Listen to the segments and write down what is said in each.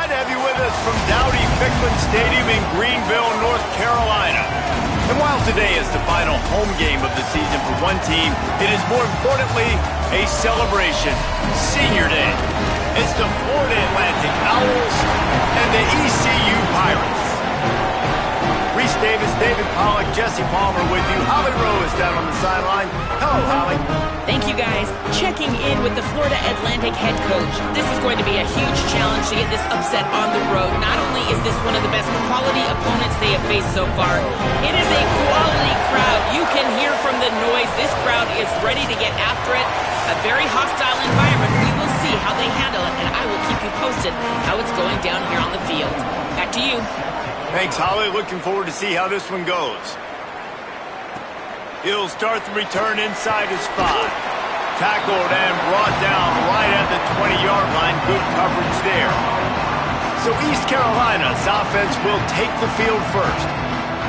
Glad to have you with us from Dowdy-Ficklen Stadium in Greenville, North Carolina. And while today is the final home game of the season for one team, it is more importantly a celebration, Senior Day. It's the Florida Atlantic Owls and the ECU Pirates. Reese Davis, David Pollack, Jesse Palmer with you. Holly Rowe is down on the sideline. Hello, Holly. Thank you, guys. Checking in with the Florida Atlantic head coach. This is going to be a huge challenge to get this upset on the road. Not only is this one of the best quality opponents they have faced so far, it is a quality crowd. You can hear from the noise. This crowd is ready to get after it. A very hostile environment. We will see how they handle it, and I will keep you posted how it's going down here on the field. Back to you. Thanks, Holly. Looking forward to see how this one goes. He'll start the return inside his 5. Tackled and brought down right at the 20-yard line. Good coverage there. So East Carolina's offense will take the field first.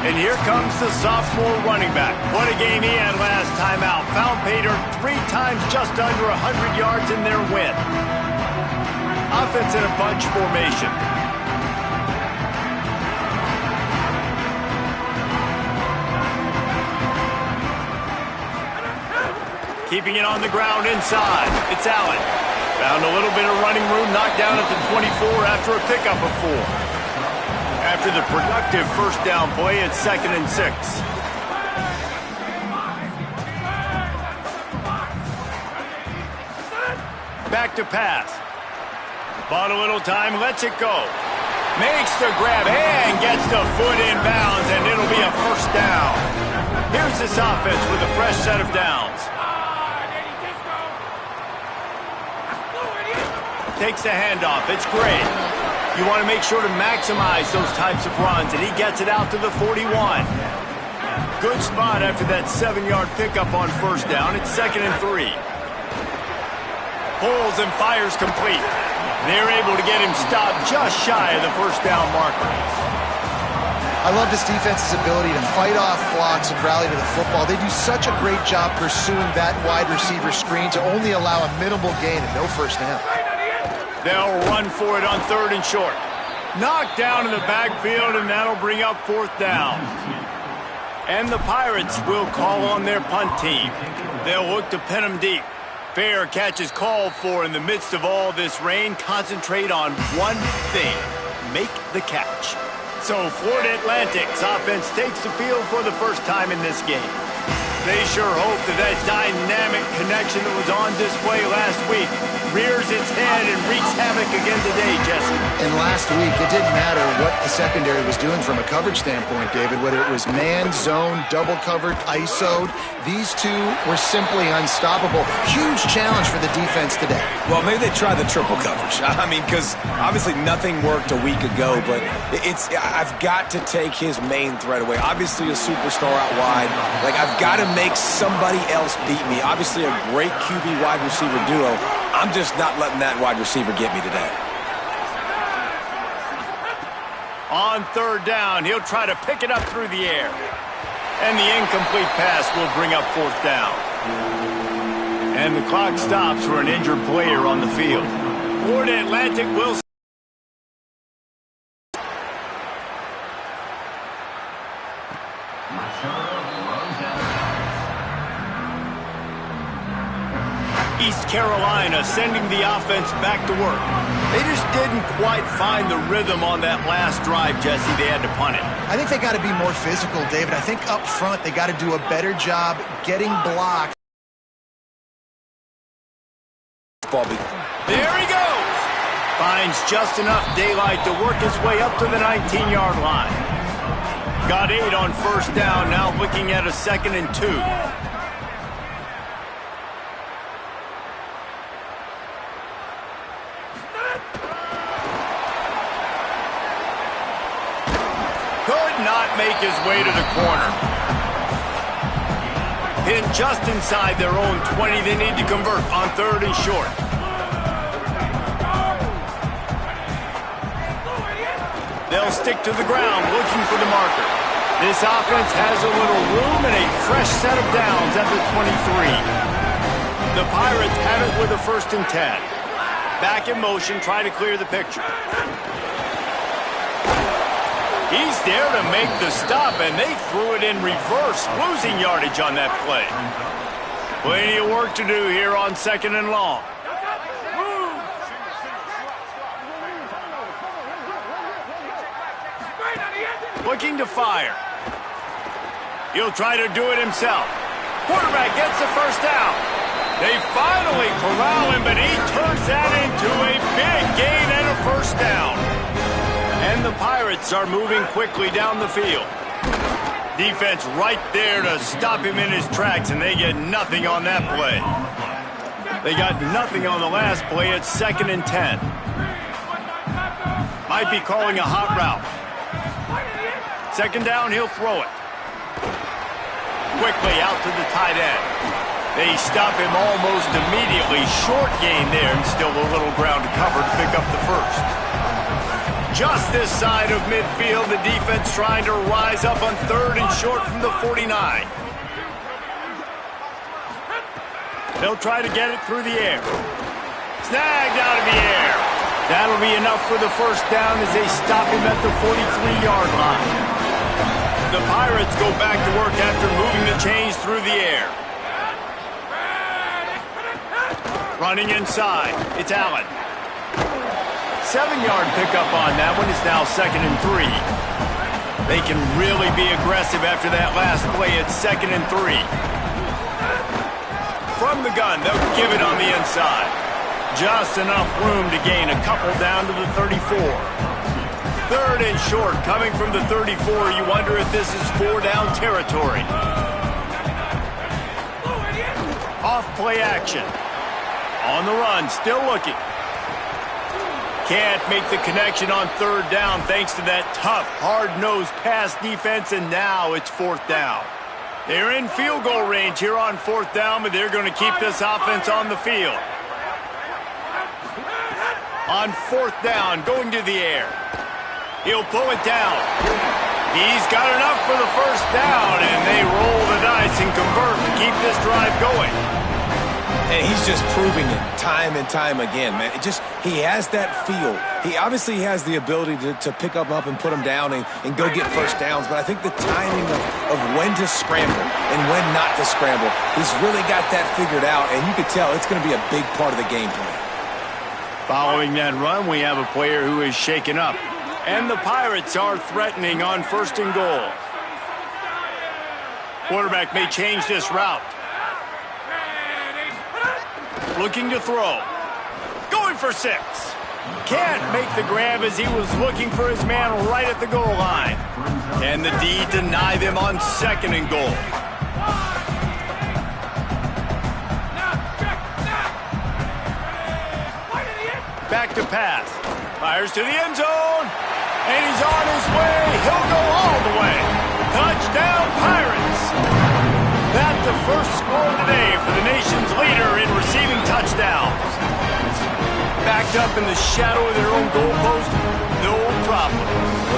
And here comes the sophomore running back. What a game he had last time out. Found Pater 3 times just under 100 yards in their win. Offense in a bunch formation. Keeping it on the ground inside. It's Allen. Found a little bit of running room, knocked down at the 24 after a pickup of 4. After the productive first down play, it's 2nd and 6. Back to pass. Bought a little time, lets it go. Makes the grab and gets the foot in bounds, and it'll be a first down. Here's this offense with a fresh set of downs. Takes the handoff. It's great. You want to make sure to maximize those types of runs, and he gets it out to the 41. Good spot after that 7-yard pickup on first down. It's 2nd and 3. Pulls and fires complete. They're able to get him stopped just shy of the first down marker. I love this defense's ability to fight off blocks and rally to the football. They do such a great job pursuing that wide receiver screen to only allow a minimal gain and no first down. They'll run for it on 3rd and short. Knocked down in the backfield, and that'll bring up 4th down. And the Pirates will call on their punt team. They'll look to pin them deep. Fair catch is called for in the midst of all this rain. Concentrate on one thing. Make the catch. So Florida Atlantic's offense takes the field for the first time in this game. They sure hope that dynamic connection that was on display last week rears its head and wreaks havoc again today, Jesse. And last week, it didn't matter what the secondary was doing from a coverage standpoint, David, whether it was man, zone, double covered, ISO'd. These two were simply unstoppable. Huge challenge for the defense today. Well, maybe they try the triple coverage. I mean, because obviously nothing worked a week ago, but I've got to take his main threat away. Obviously a superstar out wide. Like, I've got to make somebody else beat me. Obviously a great QB wide receiver duo. I'm just not letting that wide receiver get me today. On 3rd down, he'll try to pick it up through the air. And the incomplete pass will bring up 4th down. And the clock stops for an injured player on the field. Florida Atlantic will... East Carolina sending the offense back to work. They just didn't quite find the rhythm on that last drive, Jesse. They had to punt it. I think they got to be more physical, David. I think up front they got to do a better job getting blocked. There he goes. Finds just enough daylight to work his way up to the 19-yard line. Got 8 on first down, now looking at a 2nd and 2. Not make his way to the corner. Pinned just inside their own 20. They need to convert on 3rd and short. They'll stick to the ground looking for the marker. This offense has a little room and a fresh set of downs at the 23. The Pirates have it with a 1st and 10. Back in motion, try to clear the picture. He's there to make the stop, and they threw it in reverse, losing yardage on that play. Plenty of work to do here on 2nd and long. Looking to fire. He'll try to do it himself. Quarterback gets the first down. They finally corral him, but he turns that into a big gain and a first down. And the Pirates are moving quickly down the field. Defense right there to stop him in his tracks, and they get nothing on that play. They got nothing on the last play. It's 2nd and 10. Might be calling a hot route. 2nd down, he'll throw it. Quickly out to the tight end. They stop him almost immediately. Short gain there, and still a little ground to cover to pick up the first. Just this side of midfield, the defense trying to rise up on 3rd and short from the 49. They'll try to get it through the air. Snagged out of the air. That'll be enough for the first down as they stop him at the 43-yard line. The Pirates go back to work after moving the chains through the air. Running inside, it's Allen. 7-yard pickup on that one. It's now 2nd and 3. They can really be aggressive after that last play. It's 2nd and 3. From the gun, they'll give it on the inside. Just enough room to gain a couple down to the 34. 3rd and short, coming from the 34. You wonder if this is 4-down territory. Off play action. On the run, still looking. Can't make the connection on 3rd down thanks to that tough, hard-nosed pass defense, and now it's 4th down. They're in field goal range here on 4th down, but they're going to keep this offense on the field. On 4th down, going to the air. He'll pull it down. He's got enough for the first down, and they roll the dice and convert to keep this drive going. And he's just proving it time and time again, man. He has that feel. He obviously has the ability to pick up and put him down and go get first downs, but I think the timing of when to scramble and when not to scramble, he's really got that figured out, and you can tell it's going to be a big part of the game plan. Following that run, we have a player who is shaken up. And the Pirates are threatening on 1st and goal. Quarterback may change this route. Looking to throw. Going for 6. Can't make the grab as he was looking for his man right at the goal line. And the D deny them on 2nd and goal. Back to pass. Fires to the end zone. And he's on his way. He'll go all the way. Touchdown, Pirates. That's the first score today for the nation's leader in receiving touchdowns. Backed up in the shadow of their own goalpost, no problem.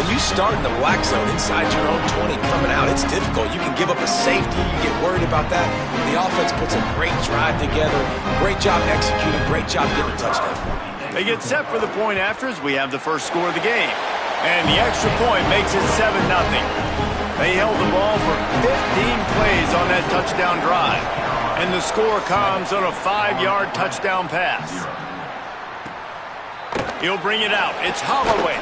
When you start in the black zone inside your own 20 coming out, it's difficult. You can give up a safety. You get worried about that. The offense puts a great drive together. Great job executing. Great job getting a touchdown. They get set for the point after as we have the first score of the game. And the extra point makes it 7-0. They held the ball for 15 plays on that touchdown drive. And the score comes on a 5-yard touchdown pass. He'll bring it out. It's Holloway.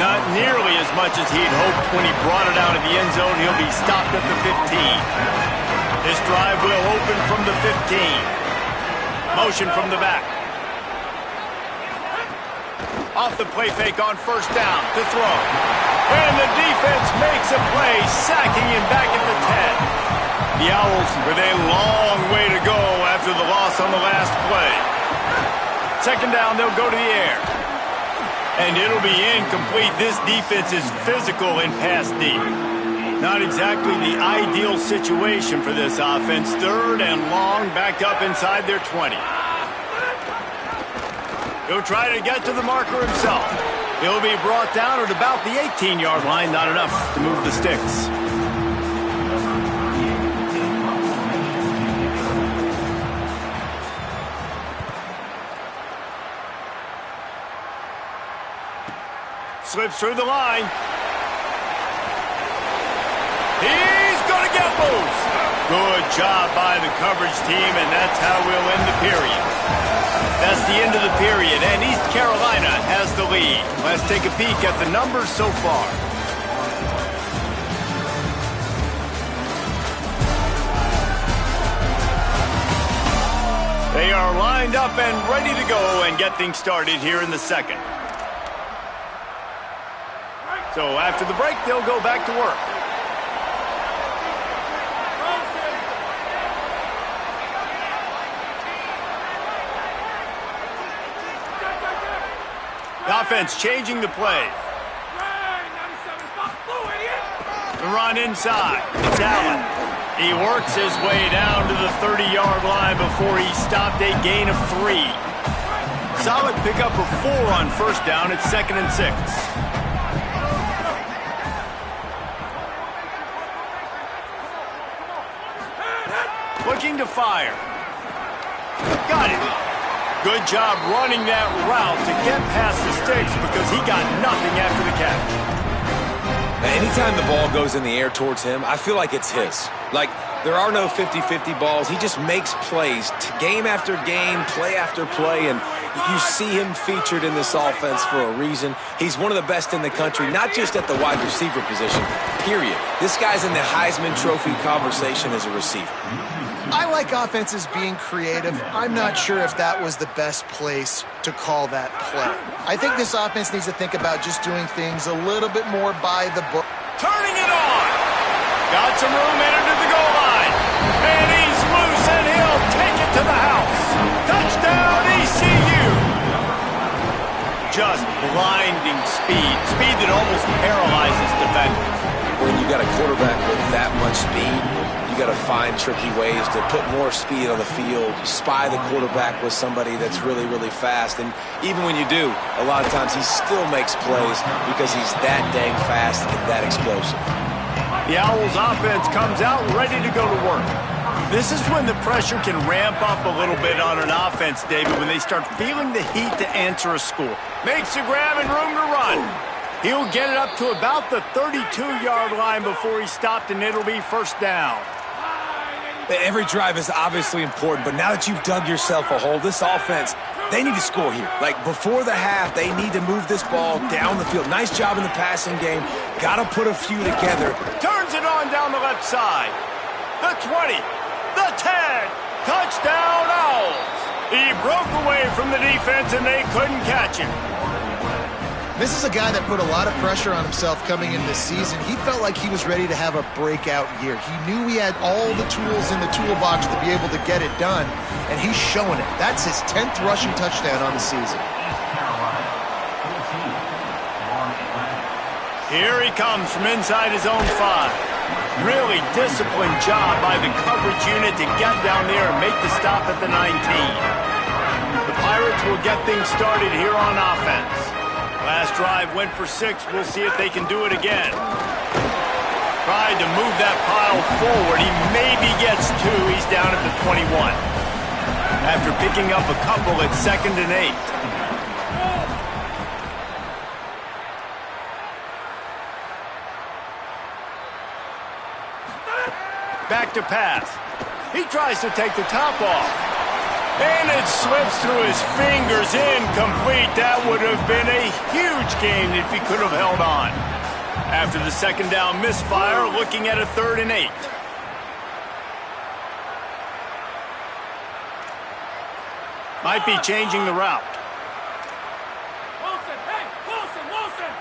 Not nearly as much as he'd hoped when he brought it out of the end zone. He'll be stopped at the 15. This drive will open from the 15. Motion from the back. Off the play fake on 1st down to throw. And the defense makes a play, sacking him back at the 10. The Owls with a long way to go after the loss on the last play. 2nd down, they'll go to the air. And it'll be incomplete. This defense is physical in pass deep. Not exactly the ideal situation for this offense. 3rd and long, back up inside their 20. He'll try to get to the marker himself. He'll be brought down at about the 18-yard line. Not enough to move the sticks. Slips through the line. He's going to get loose. Good job by the coverage team, and that's how we'll end the period. That's the end of the period, and East Carolina has the lead. Let's take a peek at the numbers so far. They are lined up and ready to go and get things started here in the second. So after the break, they'll go back to work. The offense changing the play. The run inside. It's Allen. He works his way down to the 30-yard line before he stopped a gain of 3. Solid pickup of 4 on first down. It's 2nd and 6. Looking to fire. Got it. Good job running that route to get past the sticks because he got nothing after the catch. Anytime the ball goes in the air towards him, I feel like it's his. Like, there are no 50-50 balls. He just makes plays, game after game, play after play, and you see him featured in this offense for a reason. He's one of the best in the country, not just at the wide receiver position, period. This guy's in the Heisman Trophy conversation as a receiver. I like offenses being creative. I'm not sure if that was the best place to call that play. I think this offense needs to think about just doing things a little bit more by the book. Turning it on. Got some room entered to the goal line. And he's loose, and he'll take it to the house. Touchdown, ECU. Just blinding speed. Speed that almost paralyzes defenders. When you got a quarterback with that much speed, you got to find tricky ways to put more speed on the field, spy the quarterback with somebody that's really, really fast. And even when you do, a lot of times he still makes plays because he's that dang fast and that explosive. The Owls offense comes out ready to go to work. This is when the pressure can ramp up a little bit on an offense, David, when they start feeling the heat to answer a score. Makes the grab and room to run. He'll get it up to about the 32-yard line before he's stopped, and it'll be first down. Every drive is obviously important, but now that you've dug yourself a hole, this offense, they need to score here. Like, before the half, they need to move this ball down the field. Nice job in the passing game. Got to put a few together. Turns it on down the left side. The 20, the 10, touchdown Owls. He broke away from the defense, and they couldn't catch him. This is a guy that put a lot of pressure on himself coming into this season. He felt like he was ready to have a breakout year. He knew he had all the tools in the toolbox to be able to get it done, and he's showing it. That's his 10th rushing touchdown on the season. Here he comes from inside his own 5. Really disciplined job by the coverage unit to get down there and make the stop at the 19. The Pirates will get things started here on offense. Last drive went for 6. We'll see if they can do it again. Tried to move that pile forward. He maybe gets 2. He's down at the 21. After picking up a couple at 2nd and 8. Back to pass. He tries to take the top off. And it slips through his fingers, incomplete. That would have been a huge gain if he could have held on. After the 2nd down misfire, looking at a 3rd and 8. Might be changing the route. Wilson, hey, Wilson, Wilson!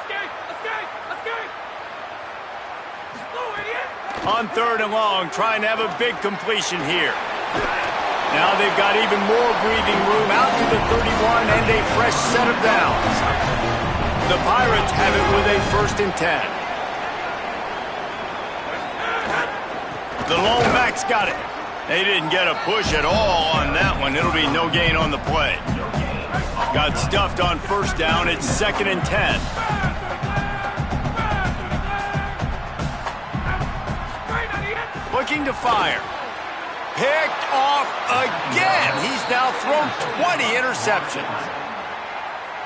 Escape, escape, escape! Slow, idiot! On 3rd and long, trying to have a big completion here. Now they've got even more breathing room out to the 31 and a fresh set of downs. The Pirates have it with a 1st and 10. The lone back's got it. They didn't get a push at all on that one. It'll be no gain on the play. Got stuffed on 1st down. It's 2nd and 10. Looking to fire. Picked off again. He's now thrown 20 interceptions.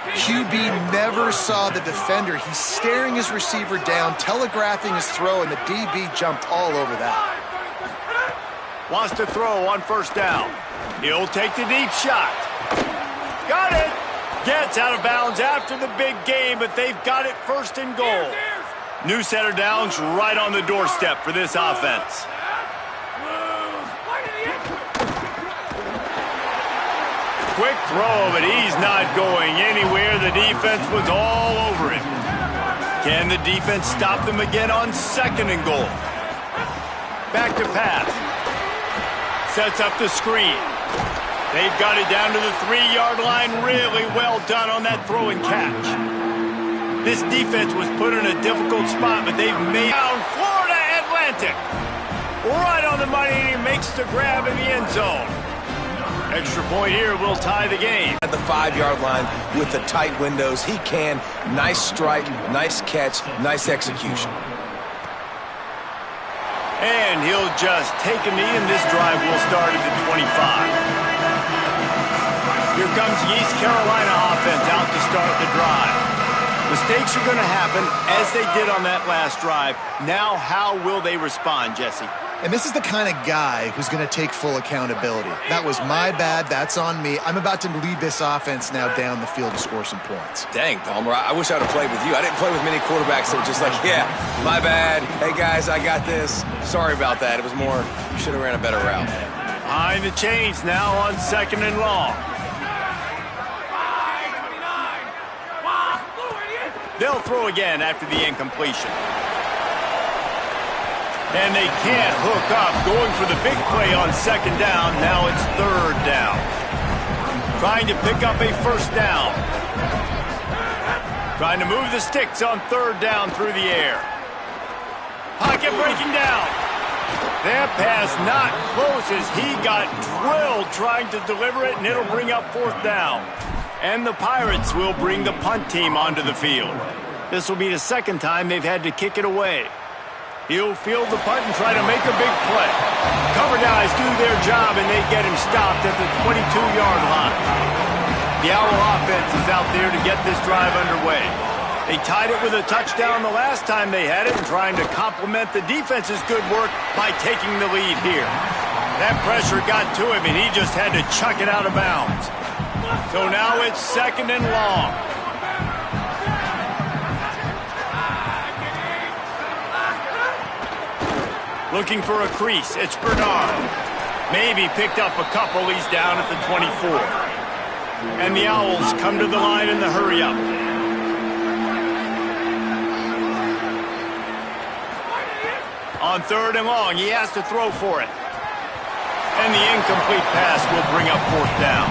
QB never saw the defender. He's staring his receiver down, telegraphing his throw, and the DB jumped all over that. Wants to throw on first down. He'll take the deep shot. Got it. Gets out of bounds after the big game, but they've got it first and goal. New set of downs right on the doorstep for this offense. Quick throw, but he's not going anywhere. The defense was all over him. Can the defense stop them again on second and goal? Back to pass. Sets up the screen. They've got it down to the 3-yard line. Really well done on that throw and catch. This defense was put in a difficult spot, but they've made down Florida Atlantic. Right on the money, and he makes the grab in the end zone. Extra point here will tie the game. At the 5-yard line with the tight windows, he can. Nice strike, nice catch, nice execution. And he'll just take a knee, and this drive will start at the 25. Here comes the East Carolina offense out to start the drive. Mistakes are going to happen, as they did on that last drive. Now, how will they respond, Jesse? And this is the kind of guy who's going to take full accountability. That was my bad. That's on me. I'm about to lead this offense now down the field to score some points. Dang, Palmer, I wish I would have played with you. I didn't play with many quarterbacks that were just like, yeah, my bad. Hey, guys, I got this. Sorry about that. It was more, should have ran a better route. Behind the chains now on second and long. They'll throw again after the incompletion. And they can't hook up, going for the big play on second down. Now it's third down. Trying to pick up a first down. Trying to move the sticks on third down through the air. Pocket breaking down. That pass not close as he got drilled trying to deliver it, and it'll bring up fourth down. And the Pirates will bring the punt team onto the field. This will be the second time they've had to kick it away. He'll field the punt and try to make a big play. Cover guys do their job, and they get him stopped at the 22-yard line. The Owl offense is out there to get this drive underway. They tied it with a touchdown the last time they had it, and trying to complement the defense's good work by taking the lead here. That pressure got to him, and he just had to chuck it out of bounds. So now it's second and long. Looking for a crease. It's Bernard. Maybe picked up a couple. He's down at the 24. And the Owls come to the line in the hurry-up. On third and long, he has to throw for it. And the incomplete pass will bring up fourth down.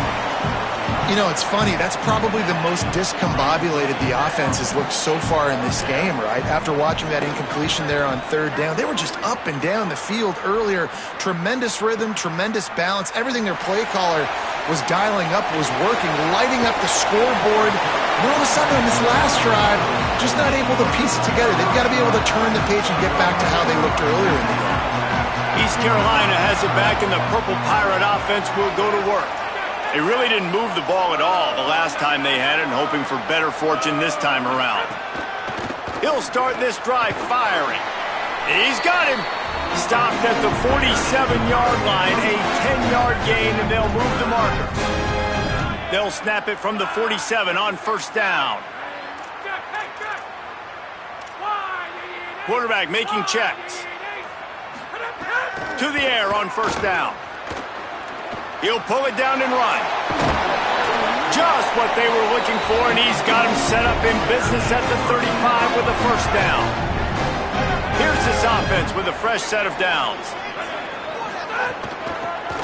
You know, it's funny. That's probably the most discombobulated the offense has looked so far in this game, right? After watching that incompletion there on third down, they were just up and down the field earlier. Tremendous rhythm, tremendous balance. Everything their play caller was dialing up was working, lighting up the scoreboard. And all of a sudden on this last drive, just not able to piece it together. They've got to be able to turn the page and get back to how they looked earlier in the game. East Carolina has it back, and the Purple Pirate offense will go to work. They really didn't move the ball at all the last time they had it, and hoping for better fortune this time around. He'll start this drive firing. He's got him. Stopped at the 47-yard line, a 10-yard gain, and they'll move the markers. They'll snap it from the 47 on first down. Quarterback making checks. To the air on first down. He'll pull it down and run. Just what they were looking for, and he's got him set up in business at the 35 with a first down. Here's this offense with a fresh set of downs.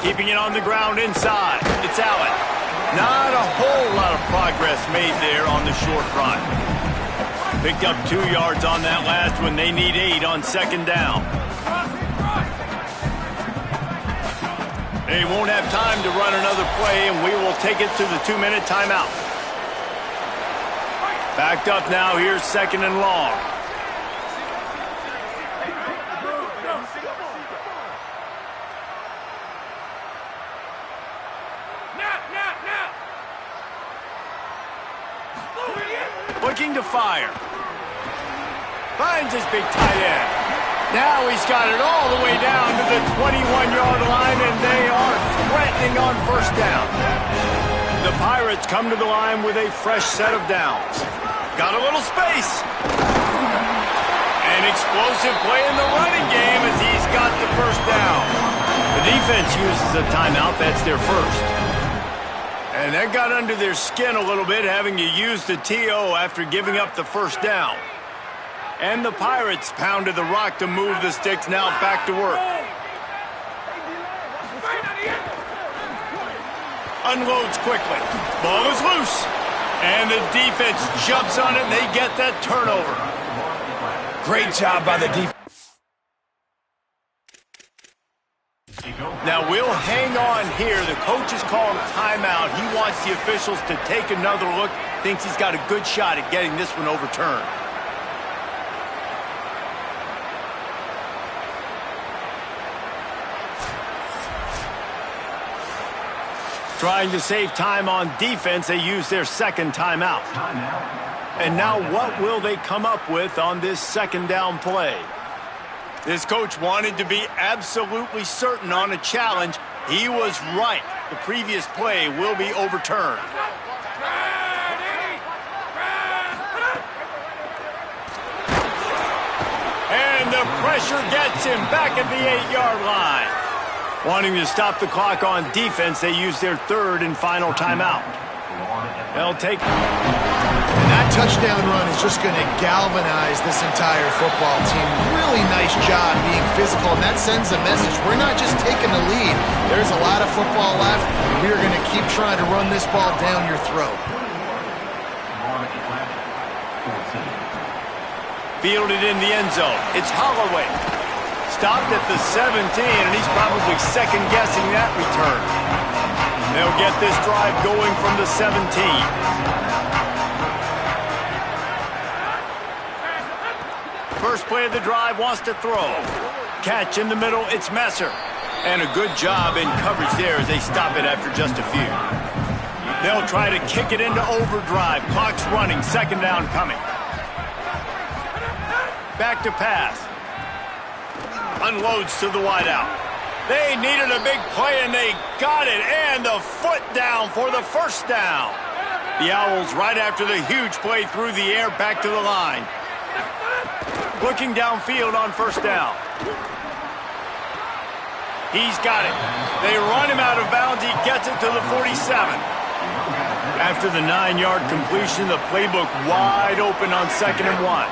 Keeping it on the ground inside. It's Allen. Not a whole lot of progress made there on the short run. Picked up 2 yards on that last one. They need 8 on second down. They won't have time to run another play, and we will take it to the 2-minute timeout. Backed up now. Here's second and long. Looking to fire. Finds his big tight end. Now he's got it all the way down to the 21-yard line, and they are threatening on first down. The Pirates come to the line with a fresh set of downs. Got a little space. An explosive play in the running game as he's got the first down. The defense uses a timeout. That's their first. And that got under their skin a little bit, having to use the TO after giving up the first down. And the Pirates pounded the rock to move the sticks, now back to work. Unloads quickly. Ball is loose. And the defense jumps on it, and they get that turnover. Great job by the defense. Now we'll hang on here. The coach is calling timeout. He wants the officials to take another look. Thinks he's got a good shot at getting this one overturned. Trying to save time on defense, they use their second timeout. And now what will they come up with on this second down play? This coach wanted to be absolutely certain on a challenge. He was right. The previous play will be overturned. And the pressure gets him back at the 8-yard line. Wanting to stop the clock on defense, they use their third and final timeout. They'll take it. And that touchdown run is just going to galvanize this entire football team. Really nice job being physical, and that sends a message. We're not just taking the lead. There's a lot of football left, and we are going to keep trying to run this ball down your throat. Fielded in the end zone. It's Holloway. Stopped at the 17, and he's probably second-guessing that return. They'll get this drive going from the 17. First play of the drive, wants to throw. Catch in the middle, it's Messer. And a good job in coverage there as they stop it after just a few. They'll try to kick it into overdrive. Clock's running, second down coming. Back to pass. Unloads to the wideout. They needed a big play, and they got it. And the foot down for the first down. The Owls right after the huge play through the air back to the line. Looking downfield on first down. He's got it. They run him out of bounds. He gets it to the 47. After the 9-yard completion, the playbook wide open on 2nd and 1.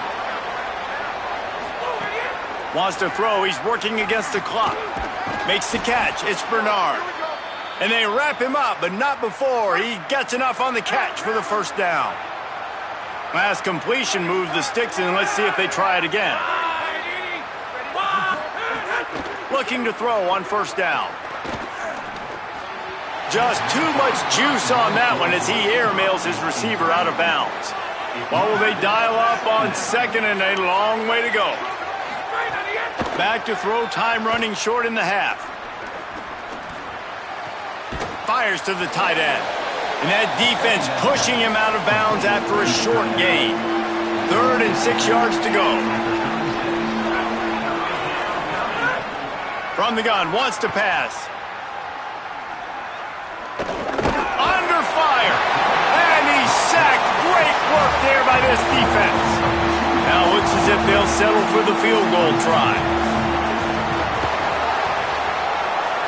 Wants to throw. He's working against the clock. Makes the catch. It's Bernard. And they wrap him up, but not before he gets enough on the catch for the first down. Last completion moves the sticks, and let's see if they try it again. Looking to throw on first down. Just too much juice on that one as he airmails his receiver out of bounds. What will they dial up on second, and a long way to go. Back to throw, time running short in the half. Fires to the tight end. And that defense pushing him out of bounds after a short gain. 3rd and 6 yards to go. From the gun, wants to pass. Under fire. And he's sacked. Great work there by this defense. Now looks as if they'll settle for the field goal try.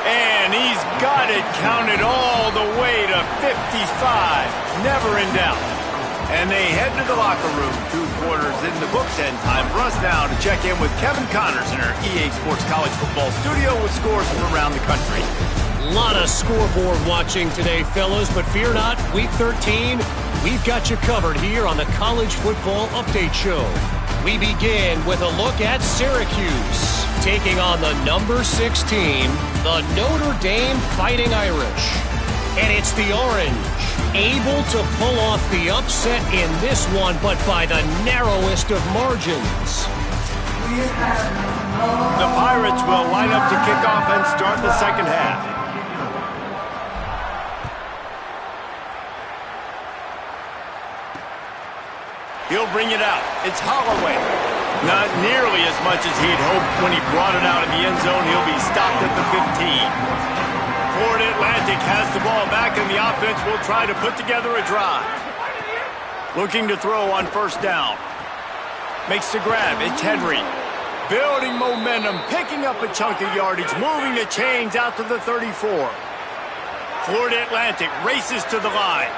And he's got it counted all the way to 55. Never in doubt. And they head to the locker room. 2 quarters in the books, and time for us now to check in with Kevin Connors in our EA Sports College Football Studio with scores from around the country. A lot of scoreboard watching today, fellas, but fear not, Week 13, we've got you covered here on the College Football Update Show. We begin with a look at Syracuse, taking on the number 6 team, the Notre Dame Fighting Irish. And it's the Orange, able to pull off the upset in this one, but by the narrowest of margins. The Pirates will line up to kick off and start the second half. He'll bring it out. It's Holloway. Not nearly as much as he'd hoped when he brought it out of the end zone. He'll be stopped at the 15. Florida Atlantic has the ball back, and the offense will try to put together a drive. Looking to throw on first down. Makes the grab. It's Henry. Building momentum, picking up a chunk of yardage, moving the chains out to the 34. Florida Atlantic races to the line.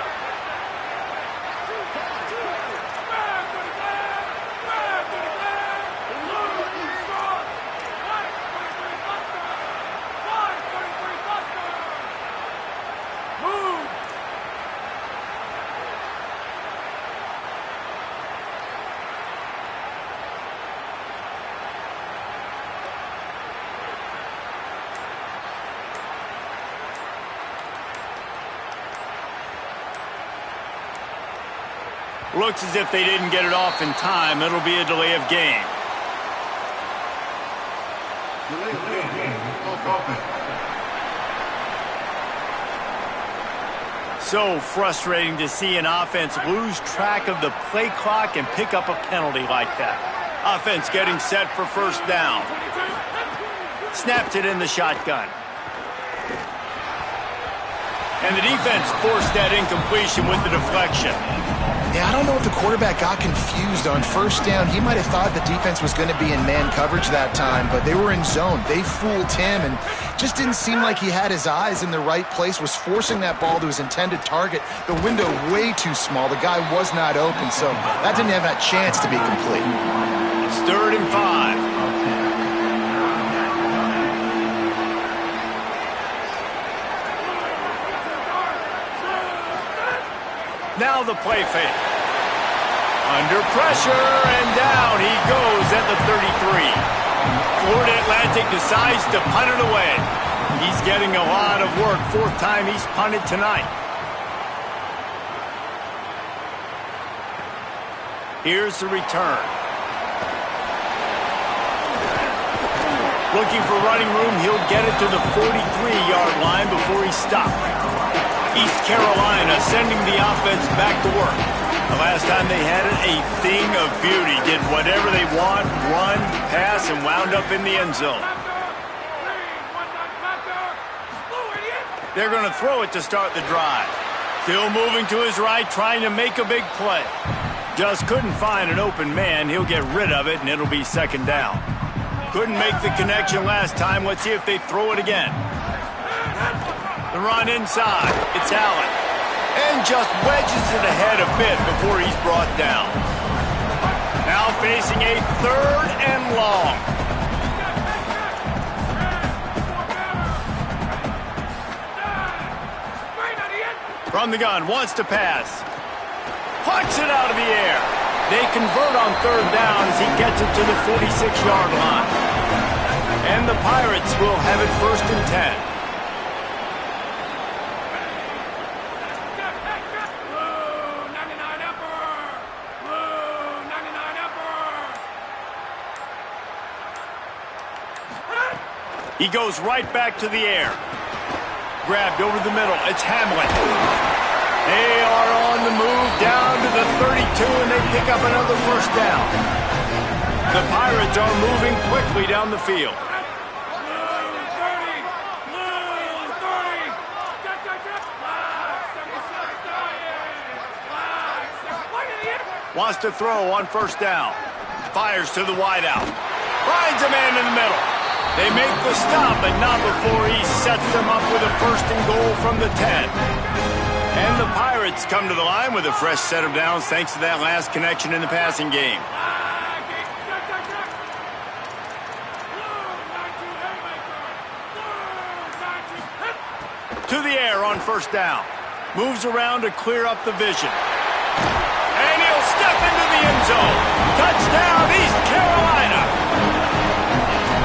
Looks as if they didn't get it off in time. It'll be a delay of game. So frustrating to see an offense lose track of the play clock and pick up a penalty like that. Offense getting set for first down. Snaps it in the shotgun. And the defense forced that incompletion with the deflection. Yeah, I don't know if the quarterback got confused on first down. He might have thought the defense was going to be in man coverage that time, but they were in zone. They fooled him and just didn't seem like he had his eyes in the right place, was forcing that ball to his intended target. The window way too small. The guy was not open, so that didn't have that chance to be complete. It's 3rd and 5. Now the play fake. Under pressure, and down he goes at the 33. Florida Atlantic decides to punt it away. He's getting a lot of work. 4th time he's punted tonight. Here's the return. Looking for running room, he'll get it to the 43-yard line before he's stopped. East Carolina sending the offense back to work. The last time they had it, a thing of beauty. Did whatever they want, run, pass, and wound up in the end zone. They're going to throw it to start the drive. Still moving to his right, trying to make a big play. Just couldn't find an open man. He'll get rid of it, and it'll be 2nd down. Couldn't make the connection last time. Let's see if they throw it again. The run inside. It's Allen. And just wedges it ahead a bit before he's brought down. Now facing a 3rd and long. From the gun, wants to pass. Puts it out of the air. They convert on 3rd down as he gets it to the 46-yard line. And the Pirates will have it 1st and 10. He goes right back to the air. Grabbed over the middle. It's Hamlin. They are on the move down to the 32, and they pick up another 1st down. The Pirates are moving quickly down the field. Wants to throw on 1st down. Fires to the wideout. Finds a man in the middle. They make the stop, but not before he sets them up with a 1st and goal from the 10. And the Pirates come to the line with a fresh set of downs thanks to that last connection in the passing game. To the air on 1st down. Moves around to clear up the vision. And he'll step into the end zone. Touchdown, East Carolina.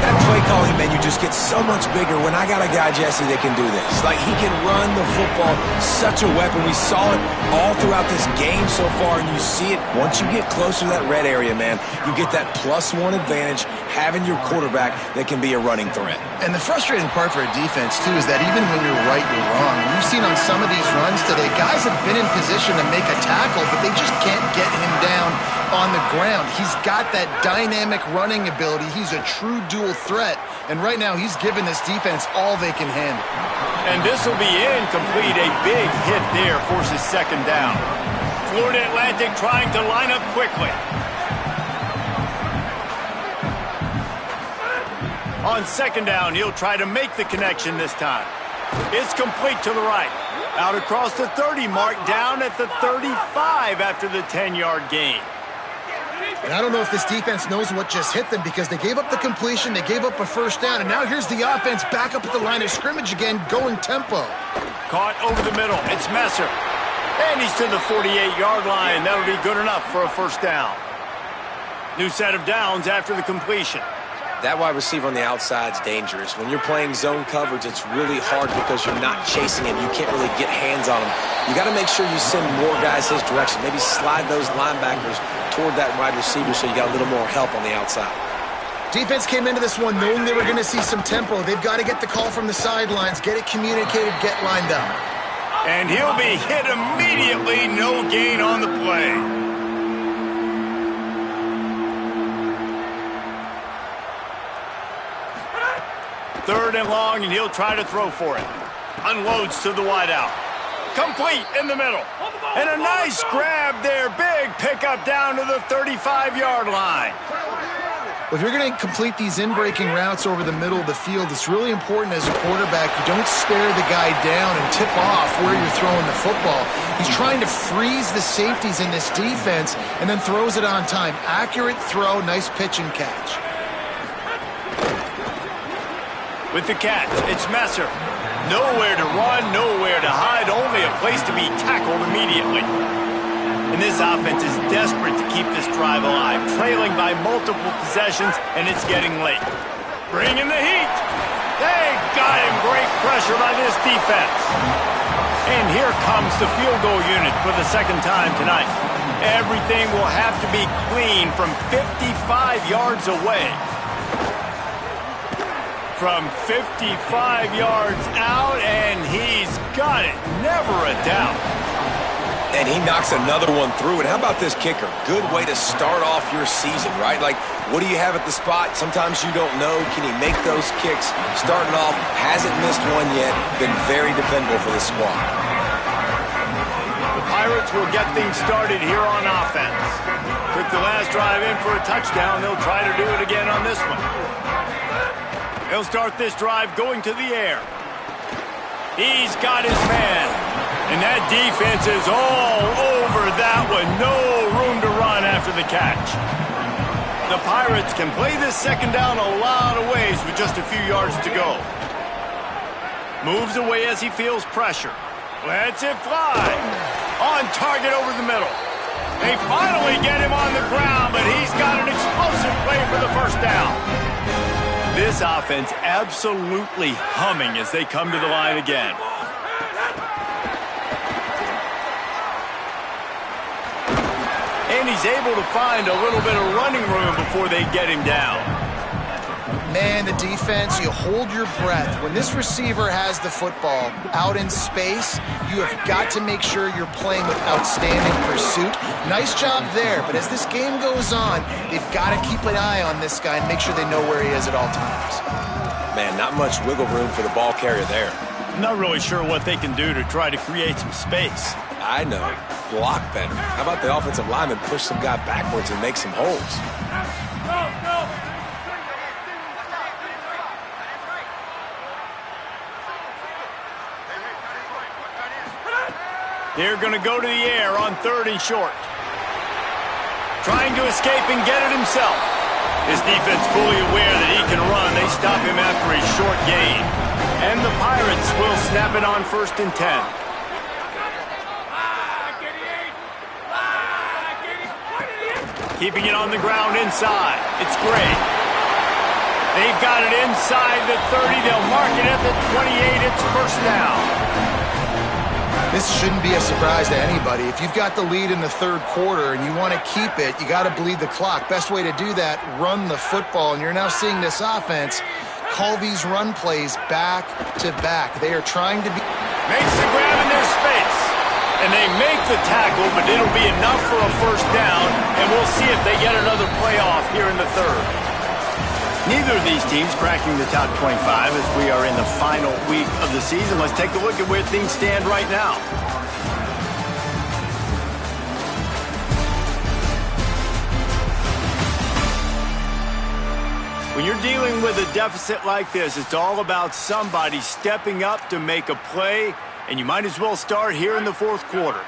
That's play calling, man, you just get so much bigger when I got a guy, Jesse, that can do this. Like, he can run the football, such a weapon. We saw it all throughout this game so far, and you see it once you get closer to that red area, man. You get that +1 advantage having your quarterback that can be a running threat. And the frustrating part for a defense, too, is that even when you're right, you're wrong. We've seen on some of these runs today, guys have been in position to make a tackle, but they just can't get him down on the ground. He's got that dynamic running ability. He's a true dual threat, and right now he's given this defense all they can handle. And this will be incomplete. A big hit there forces second down. Florida Atlantic trying to line up quickly. On second down, he'll try to make the connection this time. It's complete to the right. Out across the 30 mark, down at the 35 after the 10-yard gain. And I don't know if this defense knows what just hit them, because they gave up the completion, they gave up a first down, and now here's the offense back up at the line of scrimmage again, going tempo. Caught over the middle. It's Messer. And he's to the 48-yard line. That'll be good enough for a first down. New set of downs after the completion. That wide receiver on the outside is dangerous. When you're playing zone coverage, it's really hard because you're not chasing him. You can't really get hands on him. You got to make sure you send more guys his direction. Maybe slide those linebackers toward that wide receiver so you got a little more help on the outside. Defense came into this one knowing they were going to see some tempo. They've got to get the call from the sidelines, get it communicated, get lined up. And he'll be hit immediately. No gain on the play. Third and long, and he'll try to throw for it. Unloads to the wideout. Complete in the middle. And a nice grab there. Big pickup down to the 35-yard line. Well, if you're going to complete these in-breaking routes over the middle of the field, it's really important as a quarterback you don't stare the guy down and tip off where you're throwing the football. He's trying to freeze the safeties in this defense and then throws it on time. Accurate throw, nice pitch and catch. With the catch, it's Messer. Nowhere to run, nowhere to hide, only a place to be tackled immediately. And this offense is desperate to keep this drive alive, trailing by multiple possessions, and it's getting late. Bringing the heat. They got him. Great pressure by this defense. And here comes the field goal unit for the second time tonight. Everything will have to be clean from 55 yards away. From 55 yards out, and he's got it. Never a doubt. And he knocks another one through. And how about this kicker? Good way to start off your season, right? Like, what do you have at the spot? Sometimes you don't know. Can he make those kicks? Starting off, hasn't missed one yet. Been very dependable for this squad. The Pirates will get things started here on offense. Took the last drive in for a touchdown. They'll try to do it again on this one. He'll start this drive going to the air. He's got his man. And that defense is all over that one. No room to run after the catch. The Pirates can play this second down a lot of ways with just a few yards to go. Moves away as he feels pressure. Lets it fly. On target over the middle. They finally get him on the ground, but he's got an explosive play for the first down. This offense absolutely humming as they come to the line again. And he's able to find a little bit of running room before they get him down. Man, the defense, you hold your breath. When this receiver has the football out in space, you have got to make sure you're playing with outstanding pursuit. Nice job there, but as this game goes on, they've got to keep an eye on this guy and make sure they know where he is at all times. Man, not much wiggle room for the ball carrier there. I'm not really sure what they can do to try to create some space. I know. Block better. How about the offensive lineman push some guy backwards and make some holes? They're going to go to the air on third and short. Trying to escape and get it himself. His defense fully aware that he can run. They stop him after a short gain. And the Pirates will snap it on 1st and 10. Keeping it on the ground inside. It's Gray. They've got it inside the 30. They'll mark it at the 28. It's first down. This shouldn't be a surprise to anybody. If you've got the lead in the third quarter and you want to keep it, you got to bleed the clock. Best way to do that, run the football. And you're now seeing this offense call these run plays back to back. They are trying to be... Makes the grab in their space. And they make the tackle, but it'll be enough for a first down. And we'll see if they get another playoff here in the third. Neither of these teams cracking the top 25 as we are in the final week of the season. Let's take a look at where things stand right now. When you're dealing with a deficit like this, it's all about somebody stepping up to make a play, and you might as well start here in the fourth quarter.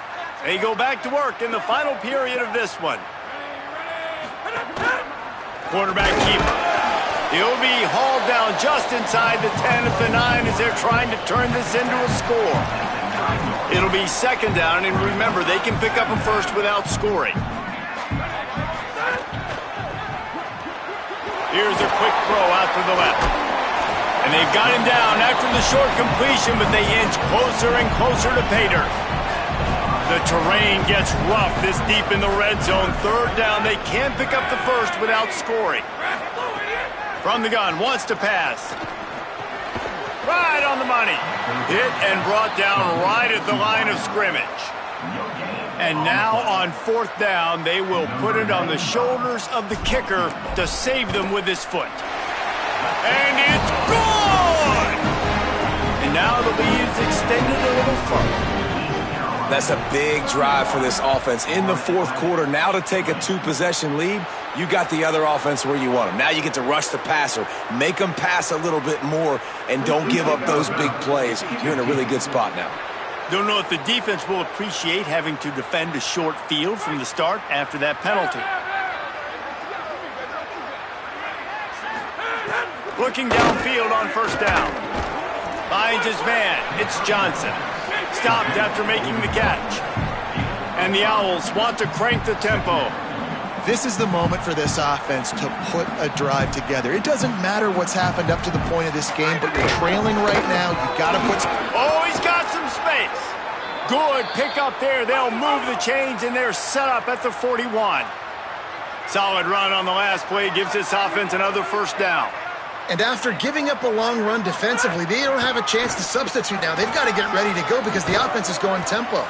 They go back to work in the final period of this one. Quarterback keeper. He'll be hauled down just inside the 10 at the 9 as they're trying to turn this into a score. It'll be second down, and remember, they can pick up a first without scoring. Here's a quick throw out to the left. And they've got him down after the short completion, but they inch closer and closer to pay dirt. The terrain gets rough this deep in the red zone. Third down, they can't pick up the first without scoring. From the gun, wants to pass. Right on the money. Hit and brought down right at the line of scrimmage. And now on fourth down, they will put it on the shoulders of the kicker to save them with his foot. And it's gone! And now the lead is extended a little further. That's a big drive for this offense in the fourth quarter. Now to take a two-possession lead, you got the other offense where you want them. Now you get to rush the passer, make them pass a little bit more, and don't give up those big plays. You're in a really good spot now. Don't know if the defense will appreciate having to defend a short field from the start after that penalty. Looking downfield on first down. Finds his man. It's Johnson. Stopped after making the catch. And the Owls want to crank the tempo. This is the moment for this offense to put a drive together. It doesn't matter what's happened up to the point of this game, but you're trailing right now. You've got to put... Oh, he's got some space. Good pick up there. They'll move the chains, and they're set up at the 41. Solid run on the last play gives this offense another first down. And after giving up a long run defensively, they don't have a chance to substitute now. They've got to get ready to go because the offense is going tempo.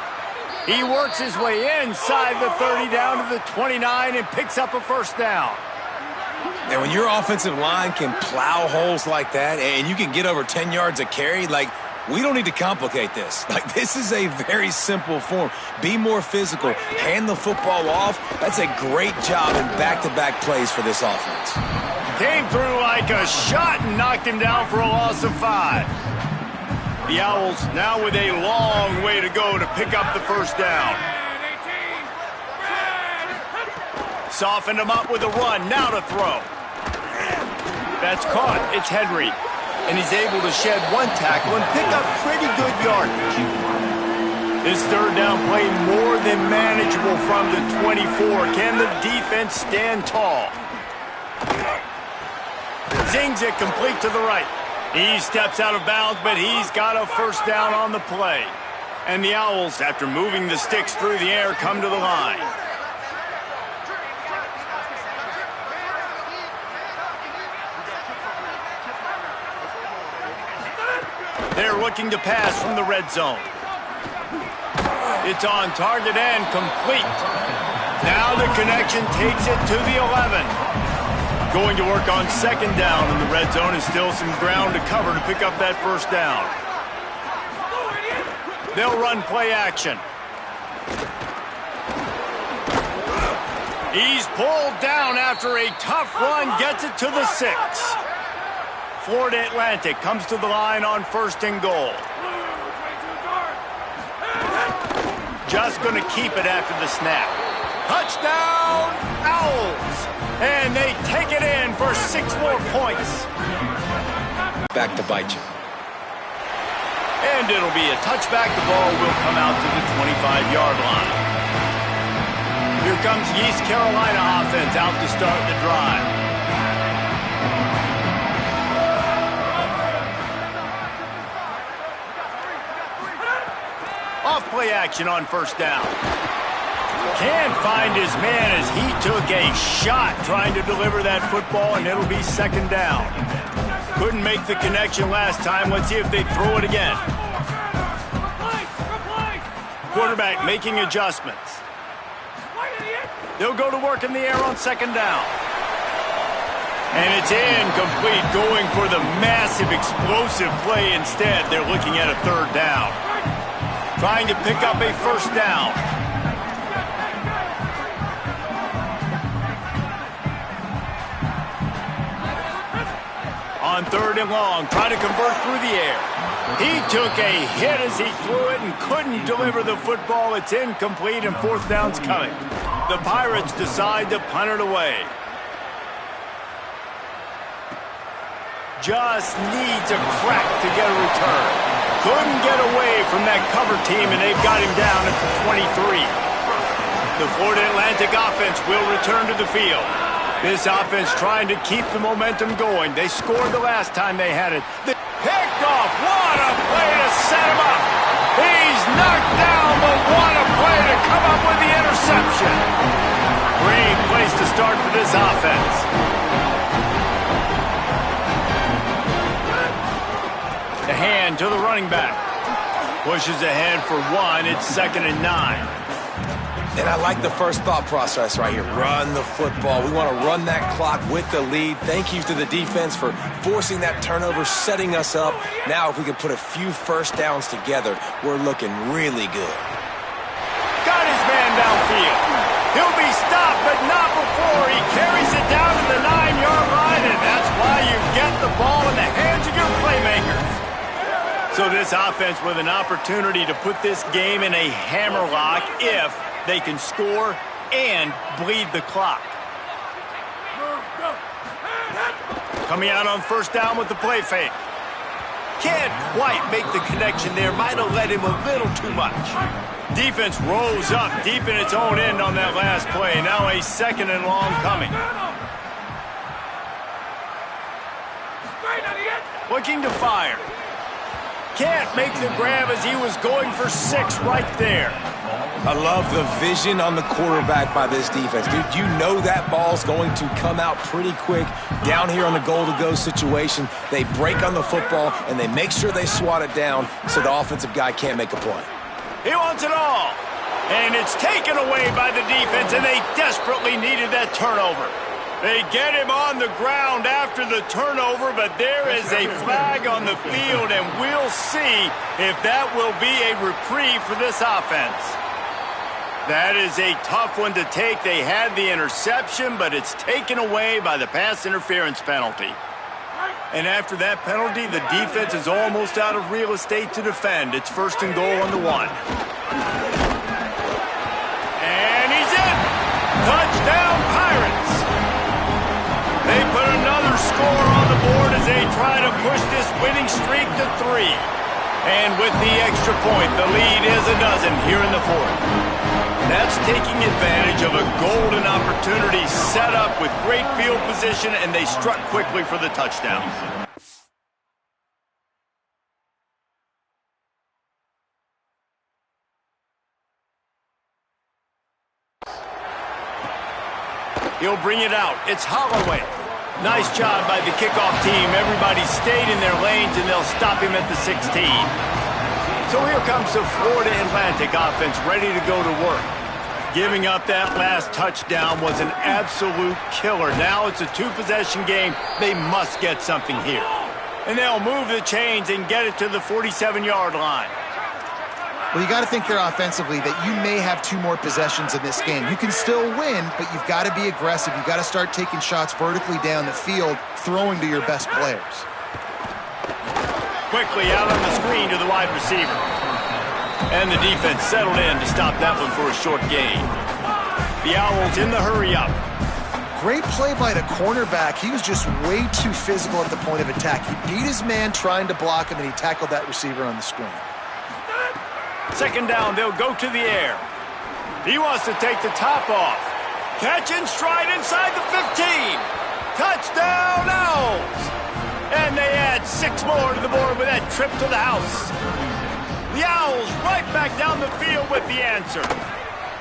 He works his way inside the 30 down to the 29 and picks up a first down. And when your offensive line can plow holes like that and you can get over 10 yards a carry, like, we don't need to complicate this. Like, this is a very simple form. Be more physical. Hand the football off. That's a great job in back-to-back plays for this offense. Came through like a shot and knocked him down for a loss of 5. The Owls now with a long way to go to pick up the first down. Softened him up with a run. Now to throw. That's caught. It's Henry. And he's able to shed one tackle and pick up pretty good yardage. This third down play more than manageable from the 24. Can the defense stand tall? Zings it complete to the right. He steps out of bounds, but he's got a first down on the play. And the Owls, after moving the sticks through the air, come to the line. They're looking to pass from the red zone. It's on target and complete. Now the connection takes it to the 11. Going to work on second down in the red zone is still some ground to cover to pick up that first down. They'll run play action. He's pulled down after a tough run, gets it to the 6. Florida Atlantic comes to the line on first and goal. Just going to keep it after the snap. Touchdown, Owls! And they take it in for 6 more points. Back to bite you. And it'll be a touchback. The ball will come out to the 25-yard line. Here comes East Carolina offense out to start the drive. play action on first down. Can't find his man as he took a shot trying to deliver that football, and it'll be second down. Couldn't make the connection last time. Let's see if they throw it again. Quarterback making adjustments. They'll go to work in the air on second down. And it's incomplete, going for the massive explosive play instead. They're looking at a third down. Trying to pick up a first down. On third and long, trying to convert through the air. He took a hit as he threw it and couldn't deliver the football. It's incomplete and fourth down's coming. The Pirates decide to punt it away. Just needs a crack to get a return. Couldn't get away from that cover team, and they've got him down at the 23. The Florida Atlantic offense will return to the field. This offense trying to keep the momentum going. They scored the last time they had it. They picked off. What a play to set him up. He's knocked down, but what a play to come up with the interception. Great place to start for this offense. The hand to the running back. Pushes ahead for one. It's 2nd and 9. And I like the first thought process right here. Run the football. We want to run that clock with the lead. Thank you to the defense for forcing that turnover, setting us up. Now if we can put a few first downs together, we're looking really good. Got his man downfield. He'll be stopped, but not before he carries it down to the 9-yard line, and that's why you get the ball in the hands of your playmakers. So this offense with an opportunity to put this game in a hammerlock if they can score and bleed the clock. Coming out on first down with the play fake. Can't quite make the connection there. Might have led him a little too much. Defense rose up deep in its own end on that last play. Now a 2nd and long coming. Looking to fire. Can't make the grab as he was going for 6 right there. I love the vision on the quarterback by this defense. Dude, you know that ball's going to come out pretty quick. Down here on the goal-to-go situation, they break on the football, and they make sure they swat it down so the offensive guy can't make a play. He wants it all. And it's taken away by the defense, and they desperately needed that turnover. They get him on the ground after the turnover, but there is a flag on the field, and we'll see if that will be a reprieve for this offense. That is a tough one to take. They had the interception, but it's taken away by the pass interference penalty. And after that penalty, the defense is almost out of real estate to defend. It's 1st and goal on the 1. And he's in! Touchdown, Pirates! They put another score on the board as they try to push this winning streak to 3. And with the extra point, the lead is a dozen here in the 4th. That's taking advantage of a golden opportunity set up with great field position, and they struck quickly for the touchdown. He'll bring it out. It's Holloway. Nice job by the kickoff team. Everybody stayed in their lanes, and they'll stop him at the 16. So here comes the Florida Atlantic offense ready to go to work. Giving up that last touchdown was an absolute killer. Now it's a 2-possession game. They must get something here. And they'll move the chains and get it to the 47-yard line. Well, you got to think there offensively that you may have 2 more possessions in this game. You can still win, but you've got to be aggressive. You've got to start taking shots vertically down the field, throwing to your best players. Quickly out on the screen to the wide receiver. And the defense settled in to stop that one for a short gain. The Owls in the hurry-up. Great play by the cornerback. He was just way too physical at the point of attack. He beat his man trying to block him, and he tackled that receiver on the screen. 2nd down, they'll go to the air. He wants to take the top off. Catch and stride inside the 15. Touchdown, Owls! And they add 6 more to the board with that trip to the house. The Owls right back down the field with the answer.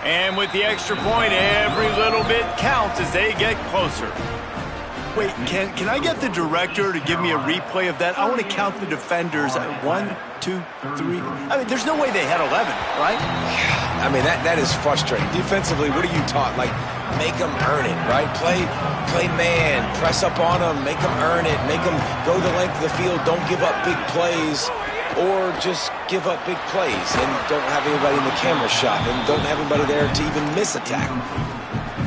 And with the extra point, every little bit counts as they get closer. Wait, can I get the director to give me a replay of that? I want to count the defenders. 1, 2, 3. I mean, there's no way they had 11, right? I mean, that is frustrating. Defensively, what are you taught? Like, make them earn it, right? Play man, press up on them, make them earn it, make them go the length of the field, don't give up big plays, or just give up big plays and don't have anybody in the camera shot and don't have anybody there to even miss a tackle.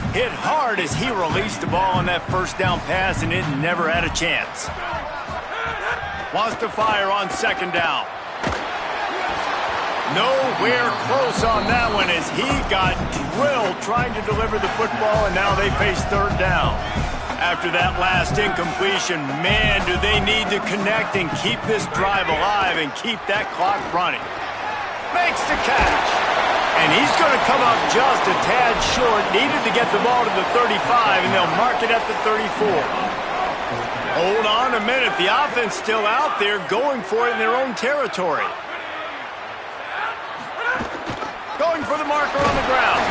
Hit hard as he released the ball on that first down pass, and it never had a chance. Wants to fire on second down. Nowhere close on that one as he got drilled trying to deliver the football, and now they face third down. After that last incompletion, man, do they need to connect and keep this drive alive and keep that clock running. Makes the catch. And he's going to come up just a tad short. Needed to get the ball to the 35, and they'll mark it at the 34. Hold on a minute. The offense still out there going for it in their own territory. Going for the marker on the ground.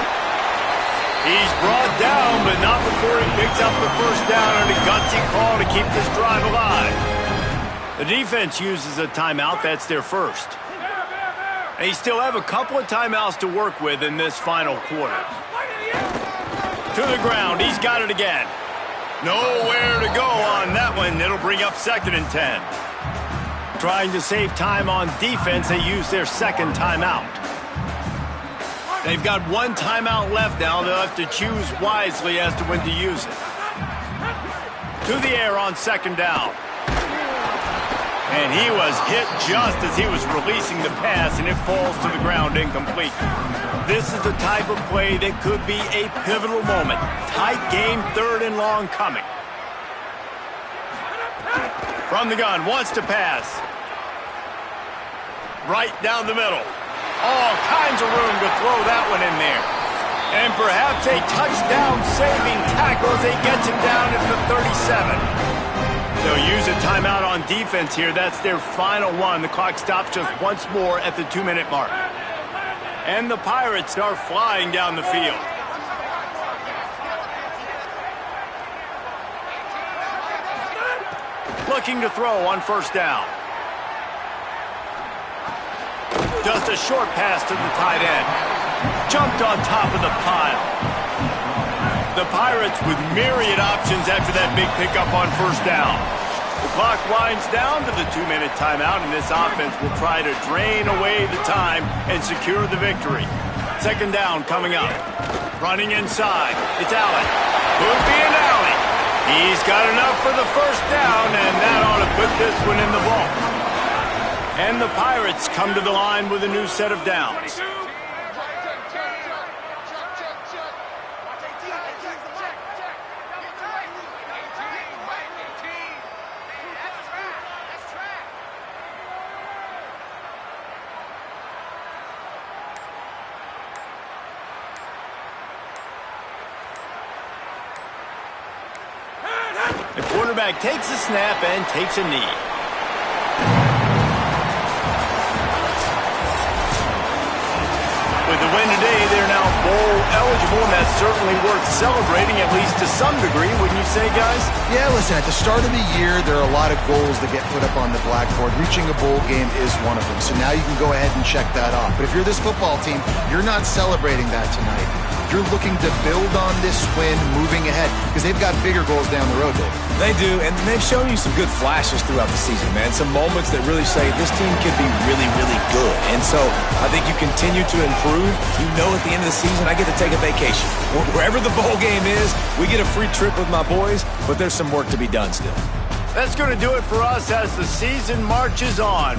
He's brought down, but not before he picks up the first down and a gutsy call to keep this drive alive. The defense uses a timeout. That's their first. They still have a couple of timeouts to work with in this final quarter. To the ground. He's got it again. Nowhere to go on that one. It'll bring up 2nd and 10. Trying to save time on defense, they use their second timeout. They've got one timeout left now. They'll have to choose wisely as to when to use it. To the air on second down. And he was hit just as he was releasing the pass, and it falls to the ground incomplete. This is the type of play that could be a pivotal moment. Tight game, 3rd and long coming. From the gun, wants to pass. Right down the middle. All kinds of room to throw that one in there. And perhaps a touchdown-saving tackle as he gets him down at the 37. They'll use a timeout on defense here. That's their final one. The clock stops just once more at the 2-minute mark. And the Pirates are flying down the field. Looking to throw on first down. Just a short pass to the tight end. Jumped on top of the pile. The Pirates with myriad options after that big pickup on first down. The clock winds down to the 2-minute timeout, and this offense will try to drain away the time and secure the victory. Second down coming up. Running inside. It's Allen. Could be an alley. He's got enough for the first down, and that ought to put this one in the vault. And the Pirates come to the line with a new set of downs. The quarterback takes a snap and takes a knee. With the win today, they're now bowl eligible, and that's certainly worth celebrating, at least to some degree, wouldn't you say, guys? Yeah, listen, at the start of the year, there are a lot of goals that get put up on the blackboard. Reaching a bowl game is one of them, so now you can go ahead and check that off. But if you're this football team, you're not celebrating that tonight. You're looking to build on this win moving ahead because they've got bigger goals down the road, Dave. They do, and they've shown you some good flashes throughout the season, man. Some moments that really say this team could be really, really good. And so I think you continue to improve. You know at the end of the season, I get to take a vacation. Wherever the bowl game is, we get a free trip with my boys, but there's some work to be done still. That's going to do it for us as the season marches on.